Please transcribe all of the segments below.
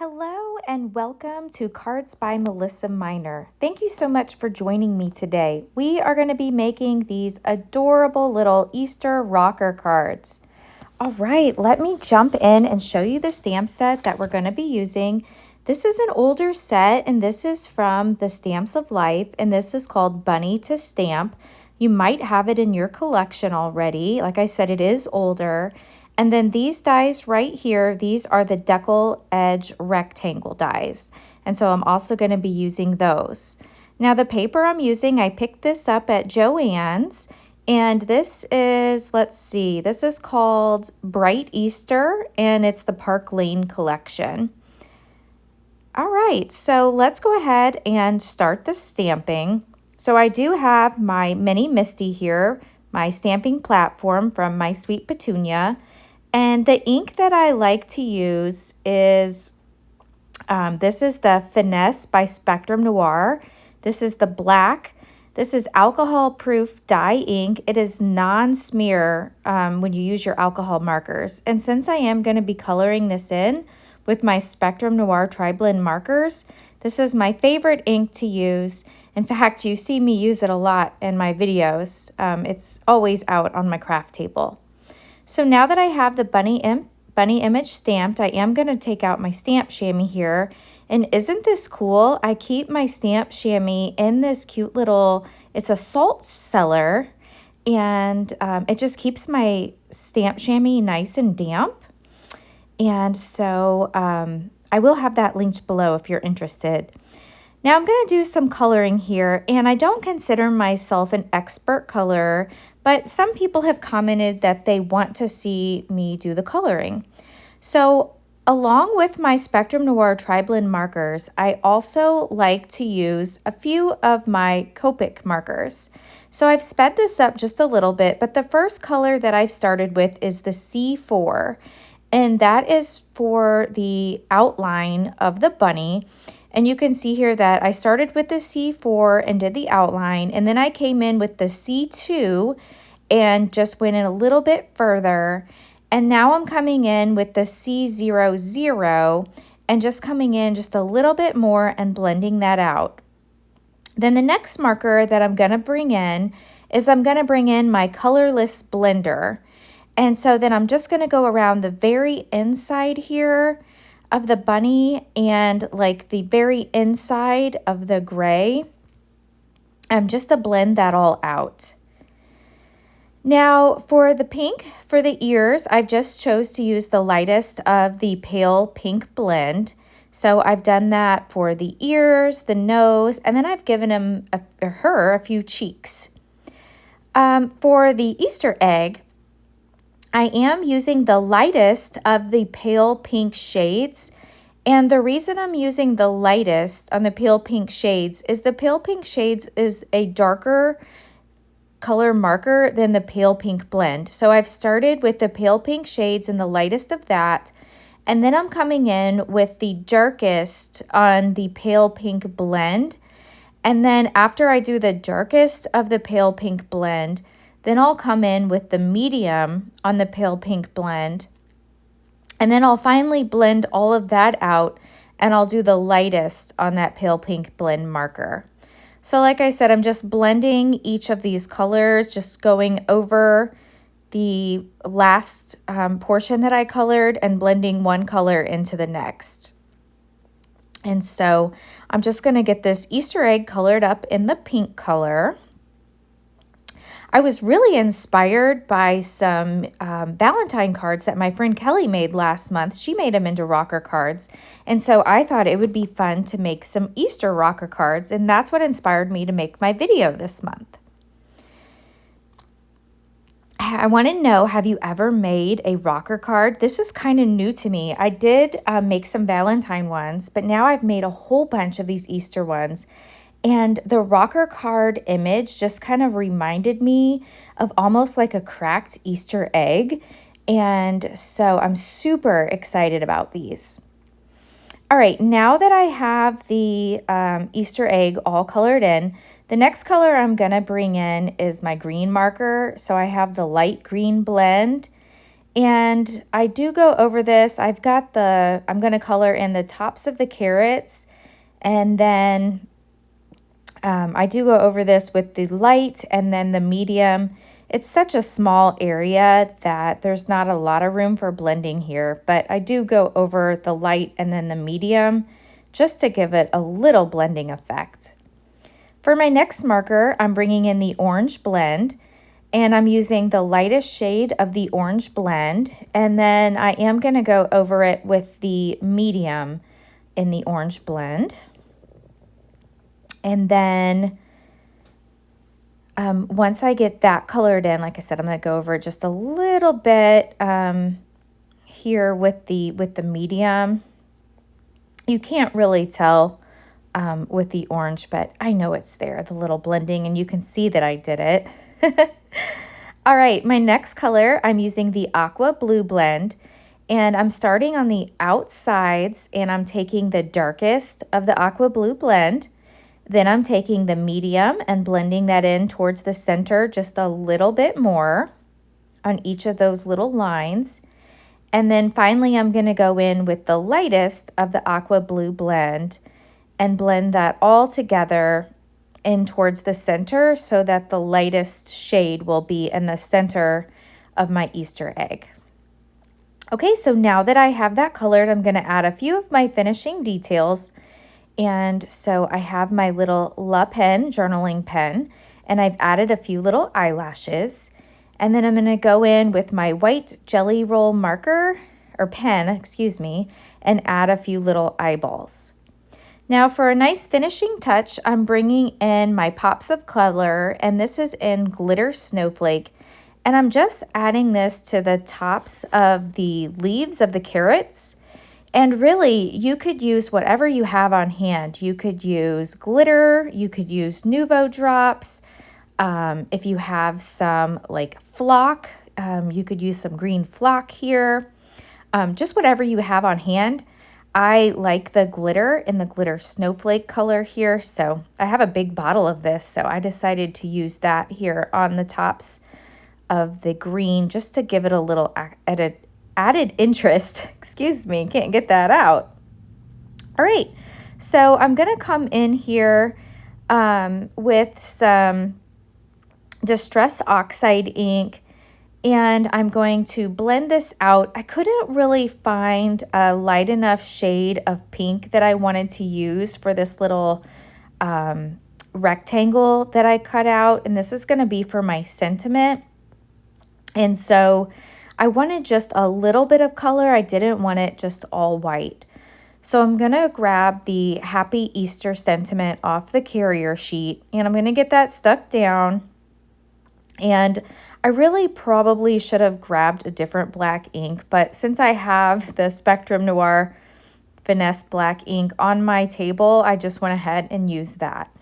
Hello and welcome to Cards by Melissa Minor. Thank you so much for joining me today. We are going to be making these adorable little Easter rocker cards. All right, let me jump in and show you the stamp set that we're going to be using. This is an older set and this is from the Stamps of Life, and this is called Bunny to Stamp. You might have it in your collection already. Like I said, it is older. And then these dies right here, these are the decal edge rectangle dies. And so I'm also going to be using those. Now the paper I'm using, I picked this up at Joann's. And this is, let's see, this is called Bright Easter, and it's the Park Lane collection. All right, so let's go ahead and start the stamping. So I do have my mini Misty here, my stamping platform from My Sweet Petunia. And the ink that I like to use is, this is the Finesse by Spectrum Noir. This is the black. This is alcohol-proof dye ink. It is non-smear when you use your alcohol markers. And since I am going to be coloring this in with my Spectrum Noir Tri-Blend markers, this is my favorite ink to use. In fact, you see me use it a lot in my videos. It's always out on my craft table. So now that I have the bunny image stamped, I am going to take out my stamp chamois here. And isn't this cool? I keep my stamp chamois in this cute little, it's a salt cellar, and it just keeps my stamp chamois nice and damp. And so I will have that linked below if you're interested. Now I'm going to do some coloring here, and I don't consider myself an expert colorer, but some people have commented that they want to see me do the coloring. So along with my Spectrum Noir Tri-Blend markers, I also like to use a few of my Copic markers. So I've sped this up just a little bit, but the first color that I've started with is the C4, and that is for the outline of the bunny. And you can see here that I started with the C4 and did the outline, and then I came in with the C2 and just went in a little bit further. And now I'm coming in with the C00 and just coming in just a little bit more and blending that out. Then the next marker that I'm going to bring in is I'm going to bring in my colorless blender. And so then I'm just going to go around the very inside here of the bunny and like the very inside of the gray, just to blend that all out. Now for the pink, for the ears, I've just chose to use the lightest of the pale pink blend. So I've done that for the ears, the nose, and then I've given her a few cheeks. For the Easter egg, I am using the lightest of the pale pink shades, and the reason I'm using the lightest on the pale pink shades is the pale pink shades is a darker color marker than the pale pink blend. So I've started with the pale pink shades and the lightest of that, and then I'm coming in with the darkest on the pale pink blend, and then after I do the darkest of the pale pink blend, then I'll come in with the medium on the pale pink blend. And then I'll finally blend all of that out, and I'll do the lightest on that pale pink blend marker. So like I said, I'm just blending each of these colors, just going over the last portion that I colored and blending one color into the next. And so I'm just going to get this Easter egg colored up in the pink color. I was really inspired by some Valentine cards that my friend Kelly made last month. She made them into rocker cards. And so I thought it would be fun to make some Easter rocker cards. And that's what inspired me to make my video this month. I want to know, have you ever made a rocker card? This is kind of new to me. I did make some Valentine ones, but now I've made a whole bunch of these Easter ones. And the rocker card image just kind of reminded me of almost like a cracked Easter egg. And so I'm super excited about these. All right, now that I have the Easter egg all colored in, the next color I'm going to bring in is my green marker. So I have the light green blend. And I do go over this. I'm going to color in the tops of the carrots, and then I do go over this with the light and then the medium. It's such a small area that there's not a lot of room for blending here, but I do go over the light and then the medium just to give it a little blending effect. For my next marker, I'm bringing in the orange blend, and I'm using the lightest shade of the orange blend, and then I am going to go over it with the medium in the orange blend. And then once I get that colored in, like I said, I'm going to go over just a little bit here with the medium. You can't really tell with the orange, but I know it's there, the little blending, and you can see that I did it. All right, my next color, I'm using the aqua blue blend, and I'm starting on the outsides, and I'm taking the darkest of the aqua blue blend. Then I'm taking the medium and blending that in towards the center just a little bit more on each of those little lines. And then finally, I'm going to go in with the lightest of the aqua blue blend and blend that all together in towards the center so that the lightest shade will be in the center of my Easter egg. Okay, so now that I have that colored, I'm going to add a few of my finishing details. And so I have my little La pen, journaling pen, and I've added a few little eyelashes. And then I'm going to go in with my white jelly roll marker, or pen, excuse me, and add a few little eyeballs. Now for a nice finishing touch, I'm bringing in my pops of color, and this is in Glitter Snowflake. And I'm just adding this to the tops of the leaves of the carrots. And really, you could use whatever you have on hand. You could use glitter, you could use Nuvo drops. If you have some like flock, you could use some green flock here. Just whatever you have on hand. I like the glitter in the glitter snowflake color here. So I have a big bottle of this. So I decided to use that here on the tops of the green just to give it a little added interest. Excuse me, can't get that out. All right, so I'm going to come in here with some Distress Oxide ink, and I'm going to blend this out. I couldn't really find a light enough shade of pink that I wanted to use for this little rectangle that I cut out, and this is going to be for my sentiment. And so I wanted just a little bit of color. I didn't want it just all white. So I'm going to grab the Happy Easter sentiment off the carrier sheet, and I'm going to get that stuck down. And I really probably should have grabbed a different black ink, but since I have the Spectrum Noir Finesse black ink on my table, I just went ahead and used that.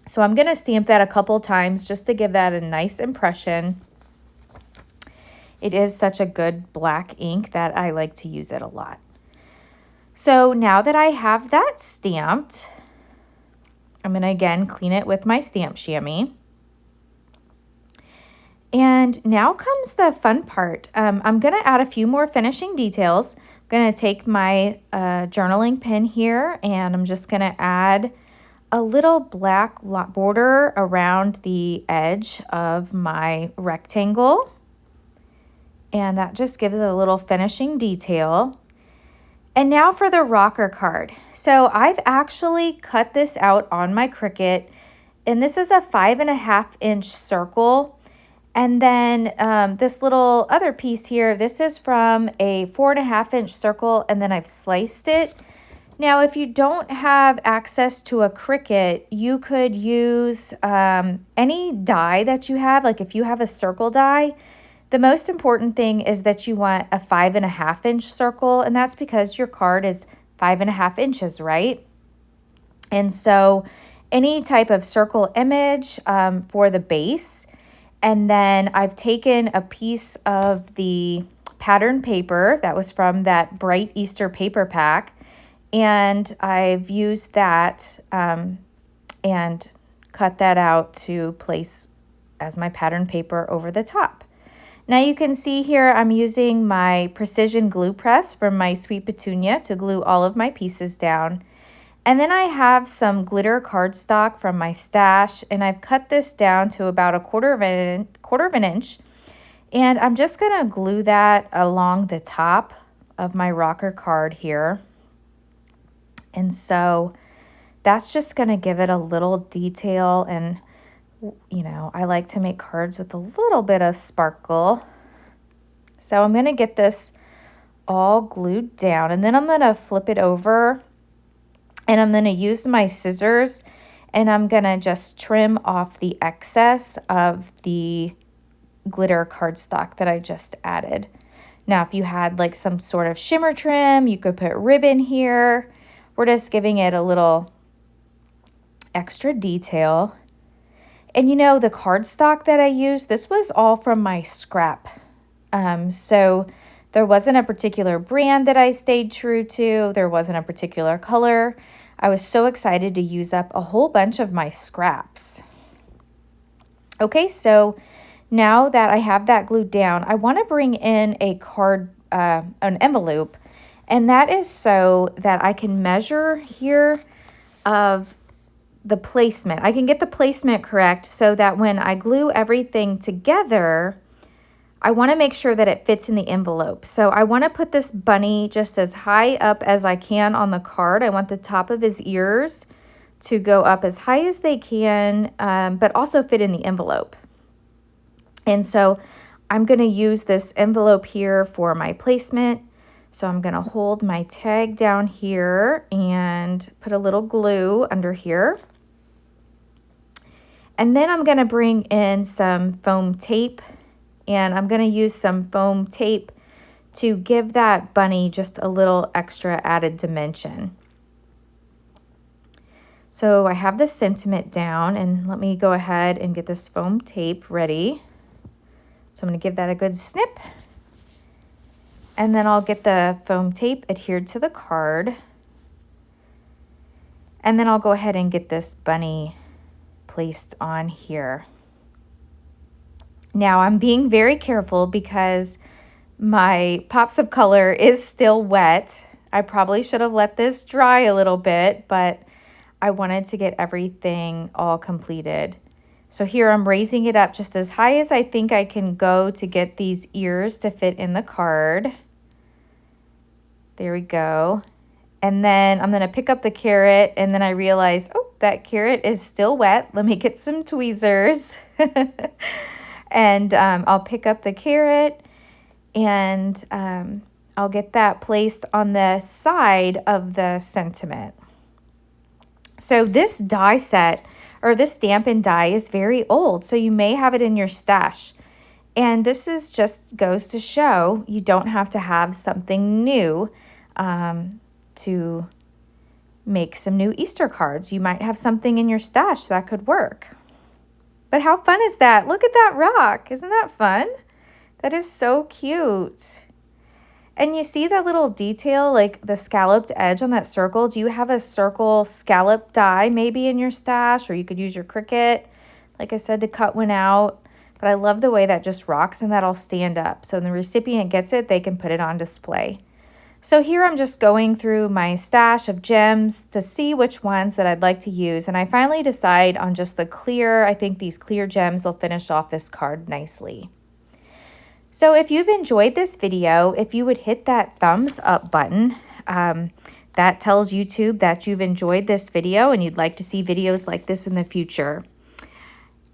So I'm going to stamp that a couple times just to give that a nice impression. It is such a good black ink that I like to use it a lot. So now that I have that stamped, I'm going to again clean it with my stamp chamois. And now comes the fun part. I'm going to add a few more finishing details. I'm going to take my journaling pen here, and I'm just going to add a little black border around the edge of my rectangle. And that just gives it a little finishing detail. And now for the rocker card. So I've actually cut this out on my Cricut, and this is a 5.5-inch circle. And then this little other piece here, this is from a 4.5-inch circle, and then I've sliced it. Now, if you don't have access to a Cricut, you could use any die that you have. Like if you have a circle die, the most important thing is that you want a 5.5-inch circle, and that's because your card is 5.5 inches, right? And so any type of circle image for the base. And then I've taken a piece of the pattern paper that was from that Bright Easter paper pack, and I've used that and cut that out to place as my pattern paper over the top. Now you can see here I'm using my precision glue press from My Sweet Petunia to glue all of my pieces down. And then I have some glitter cardstock from my stash, and I've cut this down to about a quarter of an inch. And I'm just gonna glue that along the top of my rocker card here. And so that's just gonna give it a little detail, and you know, I like to make cards with a little bit of sparkle. So I'm gonna get this all glued down, and then I'm gonna flip it over, and I'm gonna use my scissors, and I'm gonna just trim off the excess of the glitter cardstock that I just added. Now, if you had like some sort of shimmer trim, you could put ribbon here. We're just giving it a little extra detail. And you know, the cardstock that I used, this was all from my scrap. So there wasn't a particular brand that I stayed true to. There wasn't a particular color. I was so excited to use up a whole bunch of my scraps. Okay, so now that I have that glued down, I want to bring in an envelope, and that is so that I can measure here of the placement. I can get the placement correct so that when I glue everything together, I want to make sure that it fits in the envelope. So I want to put this bunny just as high up as I can on the card. I want the top of his ears to go up as high as they can, but also fit in the envelope. And so I'm going to use this envelope here for my placement. So I'm going to hold my tag down here and put a little glue under here. And then I'm going to bring in some foam tape, and I'm going to use some foam tape to give that bunny just a little extra added dimension. So I have the sentiment down, and let me go ahead and get this foam tape ready. So I'm going to give that a good snip, and then I'll get the foam tape adhered to the card, and then I'll go ahead and get this bunny placed on here. Now I'm being very careful because my pops of color is still wet. I probably should have let this dry a little bit, but I wanted to get everything all completed. So here I'm raising it up just as high as I think I can go to get these ears to fit in the card. There we go. And then I'm going to pick up the carrot, and then I realize, oh, that carrot is still wet. Let me get some tweezers. And I'll pick up the carrot, and I'll get that placed on the side of the sentiment. So this die set, or this stamp and die, is very old, so you may have it in your stash. And this is just goes to show you don't have to have something new to make some new Easter cards. You might have something in your stash that could work. But how fun is that? Look at that rock. Isn't that fun? That is so cute. And you see that little detail, like the scalloped edge on that circle? Do you have a circle scallop die maybe in your stash? Or you could use your Cricut, like I said, to cut one out. But I love the way that just rocks, and that'll stand up. So when the recipient gets it, they can put it on display. So here I'm just going through my stash of gems to see which ones that I'd like to use. And I finally decide on just the clear. I think these clear gems will finish off this card nicely. So if you've enjoyed this video, if you would hit that thumbs up button, that tells YouTube that you've enjoyed this video and you'd like to see videos like this in the future.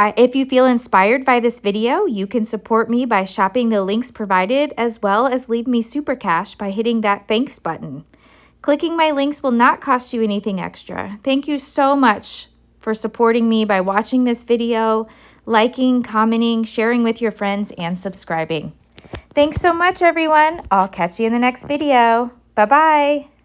If you feel inspired by this video, you can support me by shopping the links provided, as well as leave me super cash by hitting that thanks button. Clicking my links will not cost you anything extra. Thank you so much for supporting me by watching this video, liking, commenting, sharing with your friends, and subscribing. Thanks so much, everyone. I'll catch you in the next video. Bye-bye.